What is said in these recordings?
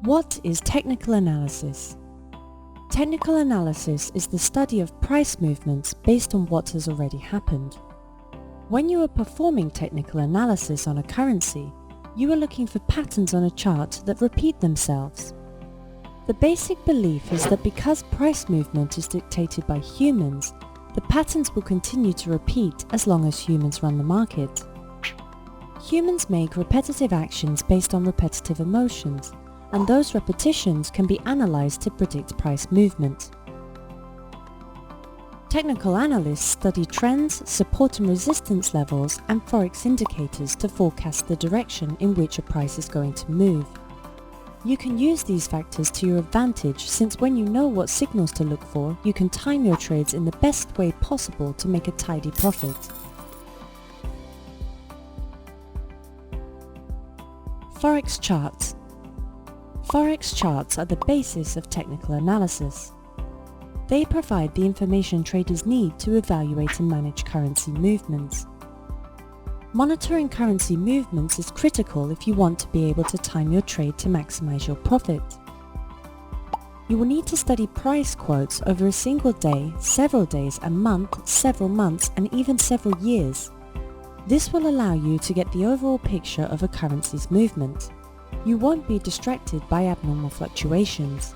What is technical analysis? Technical analysis is the study of price movements based on what has already happened. When you are performing technical analysis on a currency, you are looking for patterns on a chart that repeat themselves. The basic belief is that because price movement is dictated by humans, the patterns will continue to repeat as long as humans run the market. Humans make repetitive actions based on repetitive emotions, and those repetitions can be analyzed to predict price movement. Technical analysts study trends, support and resistance levels, and Forex indicators to forecast the direction in which a price is going to move. You can use these factors to your advantage, since when you know what signals to look for, you can time your trades in the best way possible to make a tidy profit. Forex charts. Forex charts are the basis of technical analysis. They provide the information traders need to evaluate and manage currency movements. Monitoring currency movements is critical if you want to be able to time your trade to maximize your profit. You will need to study price quotes over a single day, several days, a month, several months, and even several years. This will allow you to get the overall picture of a currency's movement. You won't be distracted by abnormal fluctuations.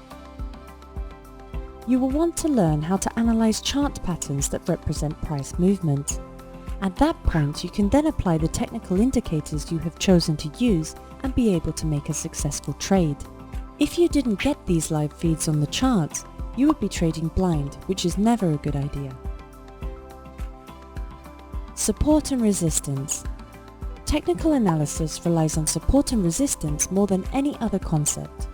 You will want to learn how to analyze chart patterns that represent price movement. At that point, you can then apply the technical indicators you have chosen to use and be able to make a successful trade. If you didn't get these live feeds on the charts, you would be trading blind, which is never a good idea. Support and resistance. Technical analysis relies on support and resistance more than any other concept.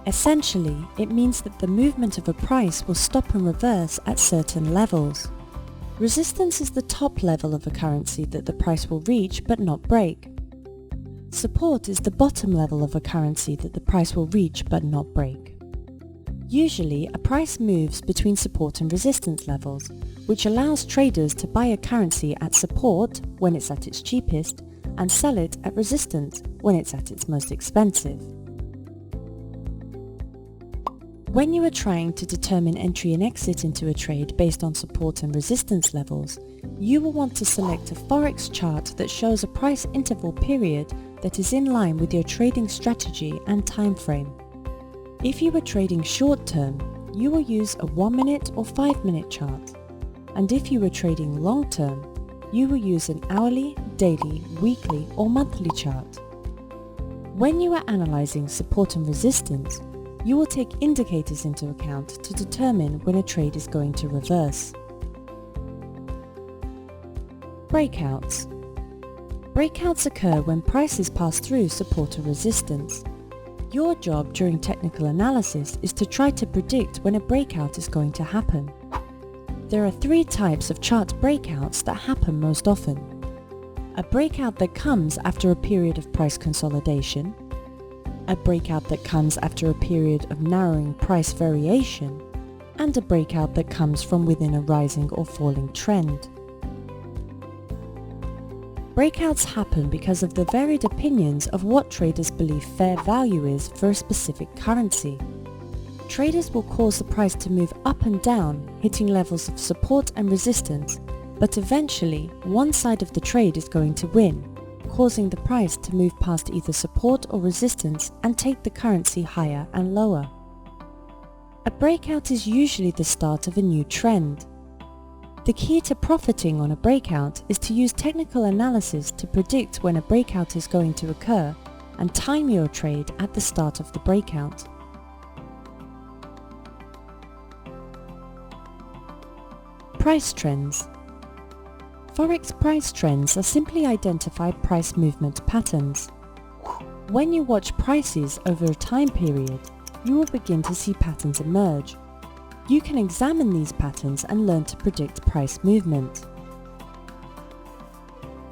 Essentially, it means that the movement of a price will stop and reverse at certain levels. Resistance is the top level of a currency that the price will reach but not break. Support is the bottom level of a currency that the price will reach but not break. Usually, a price moves between support and resistance levels, which allows traders to buy a currency at support when it's at its cheapest and sell it at resistance when it's at its most expensive. When you are trying to determine entry and exit into a trade based on support and resistance levels, you will want to select a Forex chart that shows a price interval period that is in line with your trading strategy and time frame. If you are trading short term, you will use a 1-minute or 5-minute chart. And if you are trading long term, you will use an hourly, daily, weekly or monthly chart. When you are analyzing support and resistance, you will take indicators into account to determine when a trade is going to reverse. Breakouts. Breakouts occur when prices pass through support or resistance. Your job during technical analysis is to try to predict when a breakout is going to happen. There are 3 types of chart breakouts that happen most often. A breakout that comes after a period of price consolidation, a breakout that comes after a period of narrowing price variation, and a breakout that comes from within a rising or falling trend. Breakouts happen because of the varied opinions of what traders believe fair value is for a specific currency. Traders will cause the price to move up and down, hitting levels of support and resistance, but eventually one side of the trade is going to win, causing the price to move past either support or resistance and take the currency higher and lower. A breakout is usually the start of a new trend. The key to profiting on a breakout is to use technical analysis to predict when a breakout is going to occur and time your trade at the start of the breakout. Price trends. Forex price trends are simply identified price movement patterns. When you watch prices over a time period, you will begin to see patterns emerge. You can examine these patterns and learn to predict price movement.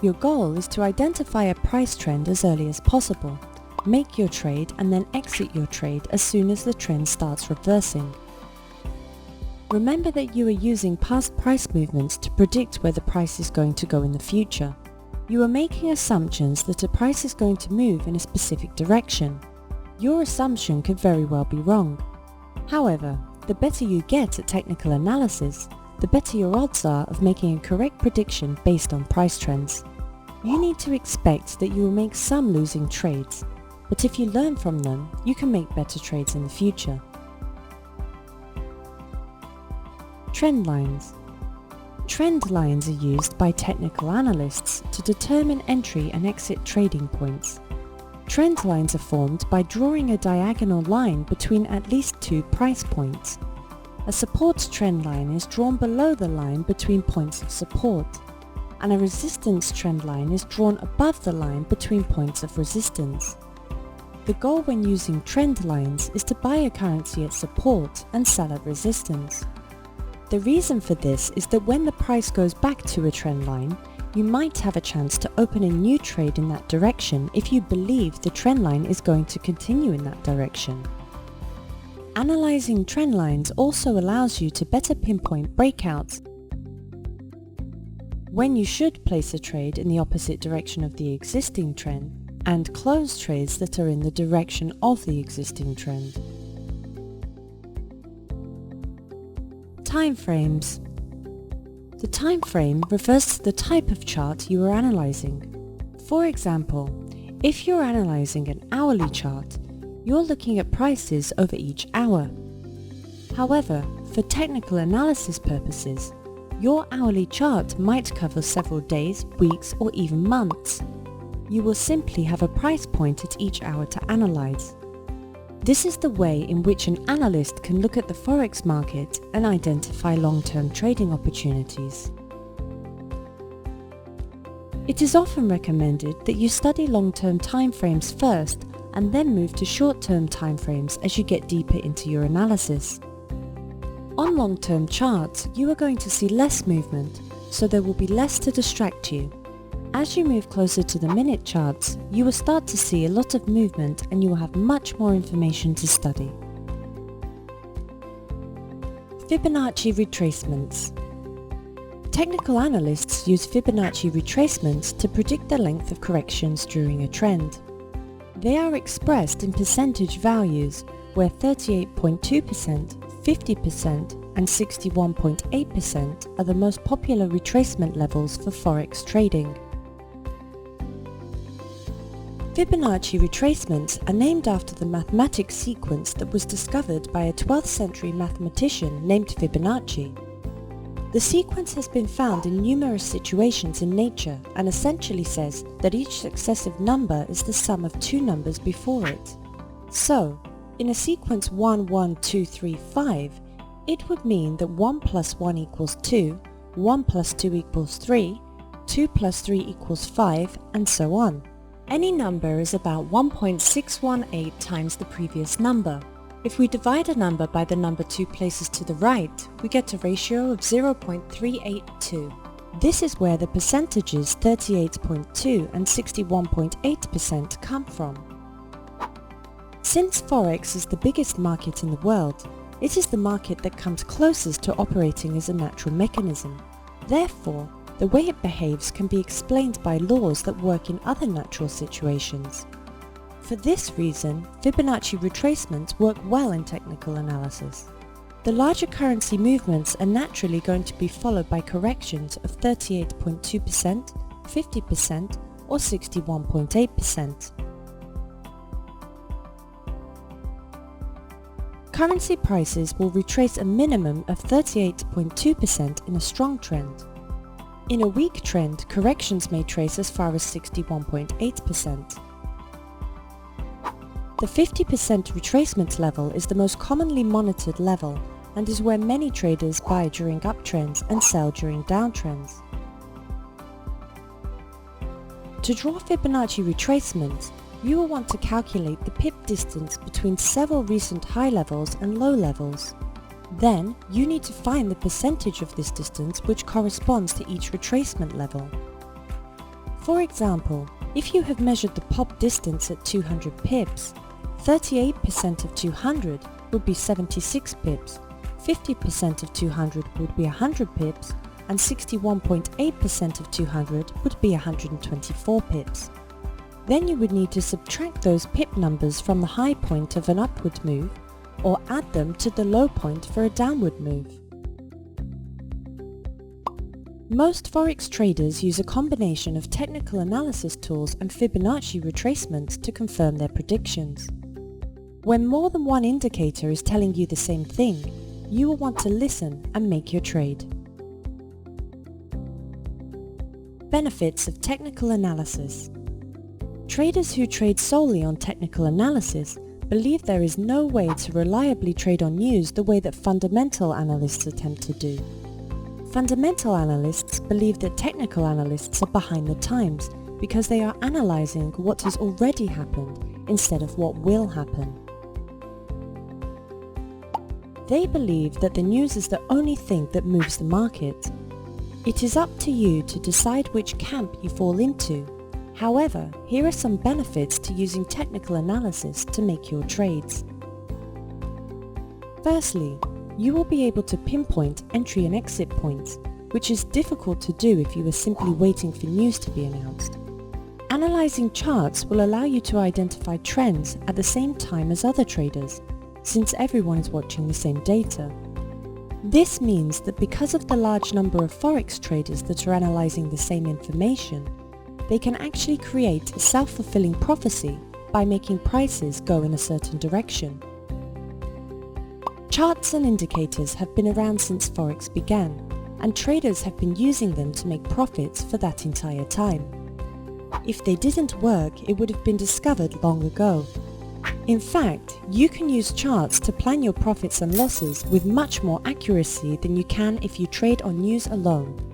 Your goal is to identify a price trend as early as possible, make your trade and then exit your trade as soon as the trend starts reversing. Remember that you are using past price movements to predict where the price is going to go in the future. You are making assumptions that a price is going to move in a specific direction. Your assumption could very well be wrong. However, the better you get at technical analysis, the better your odds are of making a correct prediction based on price trends. You need to expect that you will make some losing trades, but if you learn from them, you can make better trades in the future. Trend lines. Trend lines are used by technical analysts to determine entry and exit trading points. Trend lines are formed by drawing a diagonal line between at least two price points. A support trend line is drawn below the line between points of support, and a resistance trend line is drawn above the line between points of resistance. The goal when using trend lines is to buy a currency at support and sell at resistance. The reason for this is that when the price goes back to a trend line, you might have a chance to open a new trade in that direction if you believe the trend line is going to continue in that direction. Analyzing trend lines also allows you to better pinpoint breakouts when you should place a trade in the opposite direction of the existing trend and close trades that are in the direction of the existing trend. Time frames. The time frame refers to the type of chart you are analyzing. For example, if you're analyzing an hourly chart, you're looking at prices over each hour. However, for technical analysis purposes, your hourly chart might cover several days, weeks, or even months. You will simply have a price point at each hour to analyze. This is the way in which an analyst can look at the Forex market and identify long-term trading opportunities. It is often recommended that you study long-term timeframes first and then move to short-term timeframes as you get deeper into your analysis. On long-term charts, you are going to see less movement, so there will be less to distract you. As you move closer to the minute charts, you will start to see a lot of movement and you will have much more information to study. Fibonacci retracements. Technical analysts use Fibonacci retracements to predict the length of corrections during a trend. They are expressed in percentage values, where 38.2%, 50% and 61.8% are the most popular retracement levels for Forex trading. Fibonacci retracements are named after the mathematic sequence that was discovered by a 12th century mathematician named Fibonacci. The sequence has been found in numerous situations in nature and essentially says that each successive number is the sum of two numbers before it. So, in a sequence 1, 1, 2, 3, 5, it would mean that 1 plus 1 equals 2, 1 plus 2 equals 3, 2 plus 3 equals 5, and so on. Any number is about 1.618 times the previous number. If we divide a number by the number 2 places to the right, we get a ratio of 0.382. This is where the percentages 38.2 and 61.8% come from. Since Forex is the biggest market in the world, it is the market that comes closest to operating as a natural mechanism. Therefore, the way it behaves can be explained by laws that work in other natural situations. For this reason, Fibonacci retracements work well in technical analysis. The larger currency movements are naturally going to be followed by corrections of 38.2%, 50% or 61.8%. Currency prices will retrace a minimum of 38.2% in a strong trend. In a weak trend, corrections may trace as far as 61.8%. The 50% retracement level is the most commonly monitored level and is where many traders buy during uptrends and sell during downtrends. To draw Fibonacci retracements, you will want to calculate the pip distance between several recent high levels and low levels. Then, you need to find the percentage of this distance which corresponds to each retracement level. For example, if you have measured the pop distance at 200 pips, 38% of 200 would be 76 pips, 50% of 200 would be 100 pips, and 61.8% of 200 would be 124 pips. Then you would need to subtract those pip numbers from the high point of an upward move, or add them to the low point for a downward move. Most Forex traders use a combination of technical analysis tools and Fibonacci retracement to confirm their predictions. When more than one indicator is telling you the same thing, you will want to listen and make your trade. Benefits of technical analysis. Traders who trade solely on technical analysis believe there is no way to reliably trade on news the way that fundamental analysts attempt to do. Fundamental analysts believe that technical analysts are behind the times because they are analyzing what has already happened instead of what will happen. They believe that the news is the only thing that moves the market. It is up to you to decide which camp you fall into. However, here are some benefits to using technical analysis to make your trades. Firstly, you will be able to pinpoint entry and exit points, which is difficult to do if you are simply waiting for news to be announced. Analyzing charts will allow you to identify trends at the same time as other traders, since everyone is watching the same data. This means that because of the large number of Forex traders that are analyzing the same information, they can actually create a self-fulfilling prophecy by making prices go in a certain direction. Charts and indicators have been around since Forex began, and traders have been using them to make profits for that entire time. If they didn't work, it would have been discovered long ago. In fact, you can use charts to plan your profits and losses with much more accuracy than you can if you trade on news alone.